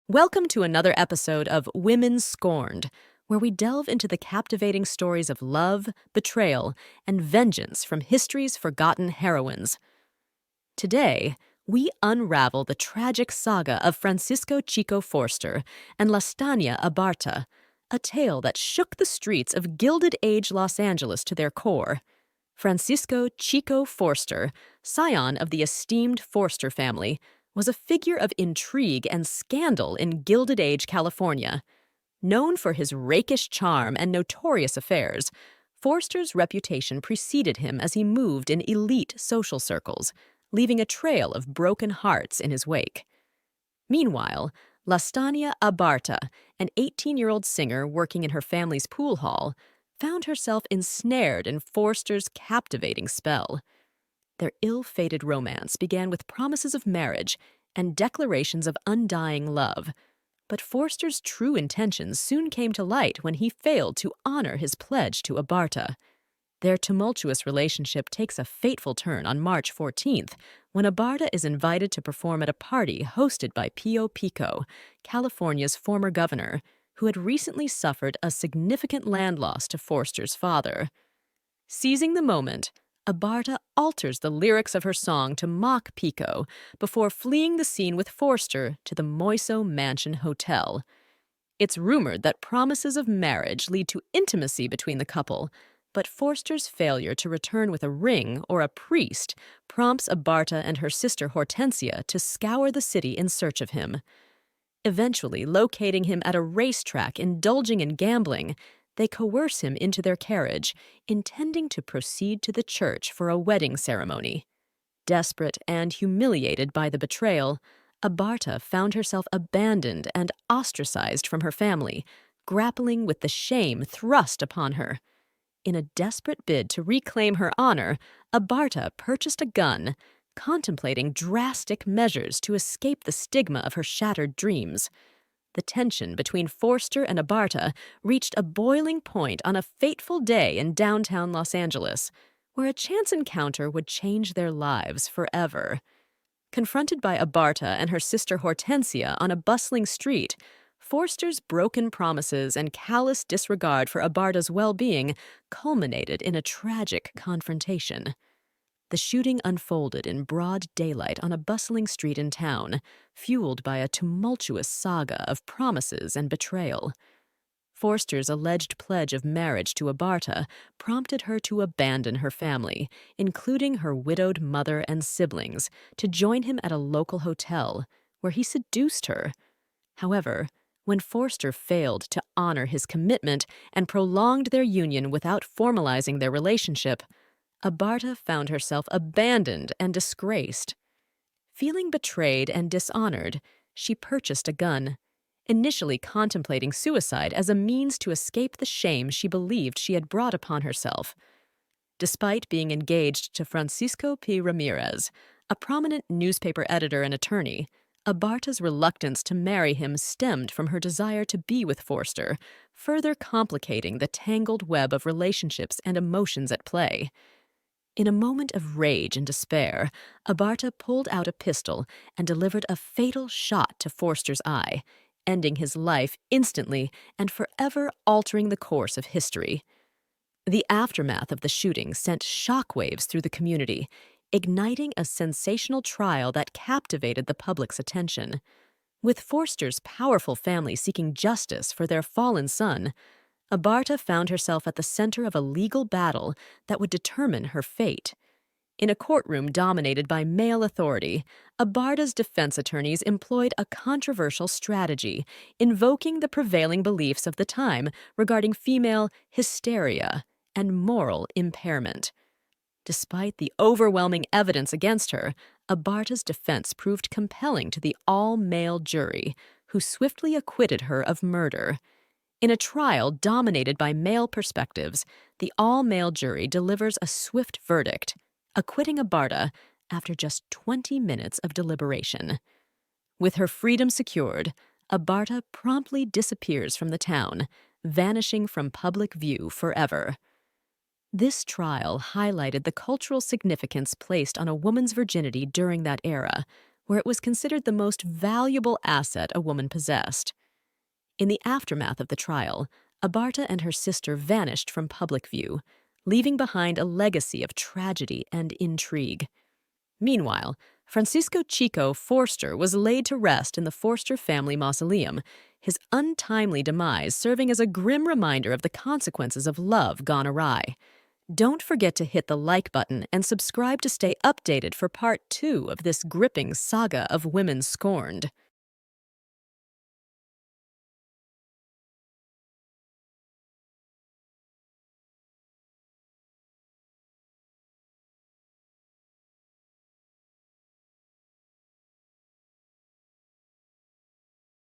Welcome to another episode of Women Scorned, where we delve into the captivating stories of love, betrayal, and vengeance from history's forgotten heroines. Today, we unravel the tragic saga of Francisco Chico Forster and Lastania Abarta, a tale that shook the streets of Gilded Age Los Angeles to their core. Francisco Chico Forster, scion of the esteemed Forster family, was a figure of intrigue and scandal in Gilded Age California. Known for his rakish charm and notorious affairs, Forster's reputation preceded him as he moved in elite social circles, leaving a trail of broken hearts in his wake. Meanwhile, Lastania Abarta, an 18-year-old singer working in her family's pool hall, found herself ensnared in Forster's captivating spell. Their ill-fated romance began with promises of marriage and declarations of undying love, but Forster's true intentions soon came to light when he failed to honor his pledge to Abarta. Their tumultuous relationship takes a fateful turn on March 14th, when Abarta is invited to perform at a party hosted by Pio Pico, California's former governor, who had recently suffered a significant land loss to Forster's father. Seizing the moment, Abarta alters the lyrics of her song to mock Pico before fleeing the scene with Forster to the Moiso Mansion Hotel. It's rumored that promises of marriage lead to intimacy between the couple, but Forster's failure to return with a ring or a priest prompts Abarta and her sister Hortensia to scour the city in search of him. Eventually, locating him at a racetrack indulging in gambling, they coerce him into their carriage, intending to proceed to the church for a wedding ceremony. Desperate and humiliated by the betrayal, Abarta found herself abandoned and ostracized from her family, grappling with the shame thrust upon her. In a desperate bid to reclaim her honor, Abarta purchased a gun, contemplating drastic measures to escape the stigma of her shattered dreams. The tension between Forster and Abarta reached a boiling point on a fateful day in downtown Los Angeles, where a chance encounter would change their lives forever. Confronted by Abarta and her sister Hortensia on a bustling street, Forster's broken promises and callous disregard for Abarta's well-being culminated in a tragic confrontation. The shooting unfolded in broad daylight on a bustling street in town, fueled by a tumultuous saga of promises and betrayal. Forster's alleged pledge of marriage to Abarta prompted her to abandon her family, including her widowed mother and siblings, to join him at a local hotel, where he seduced her. However, when Forster failed to honor his commitment and prolonged their union without formalizing their relationship, Abarta found herself abandoned and disgraced. Feeling betrayed and dishonored, she purchased a gun, initially contemplating suicide as a means to escape the shame she believed she had brought upon herself. Despite being engaged to Francisco P. Ramirez, a prominent newspaper editor and attorney, Abarta's reluctance to marry him stemmed from her desire to be with Forster, further complicating the tangled web of relationships and emotions at play. In a moment of rage and despair, Abarta pulled out a pistol and delivered a fatal shot to Forster's eye, ending his life instantly and forever altering the course of history. The aftermath of the shooting sent shockwaves through the community, igniting a sensational trial that captivated the public's attention. With Forster's powerful family seeking justice for their fallen son, Abarta found herself at the center of a legal battle that would determine her fate. In a courtroom dominated by male authority, Abarta's defense attorneys employed a controversial strategy, invoking the prevailing beliefs of the time regarding female hysteria and moral impairment. Despite the overwhelming evidence against her, Abarta's defense proved compelling to the all-male jury, who swiftly acquitted her of murder. In a trial dominated by male perspectives, the all-male jury delivers a swift verdict, acquitting Abarta after just 20 minutes of deliberation. With her freedom secured, Abarta promptly disappears from the town, vanishing from public view forever. This trial highlighted the cultural significance placed on a woman's virginity during that era, where it was considered the most valuable asset a woman possessed. In the aftermath of the trial, Abarta and her sister vanished from public view, leaving behind a legacy of tragedy and intrigue. Meanwhile, Francisco Chico Forster was laid to rest in the Forster family mausoleum, his untimely demise serving as a grim reminder of the consequences of love gone awry. Don't forget to hit the like button and subscribe to stay updated for part 2 of this gripping saga of women scorned.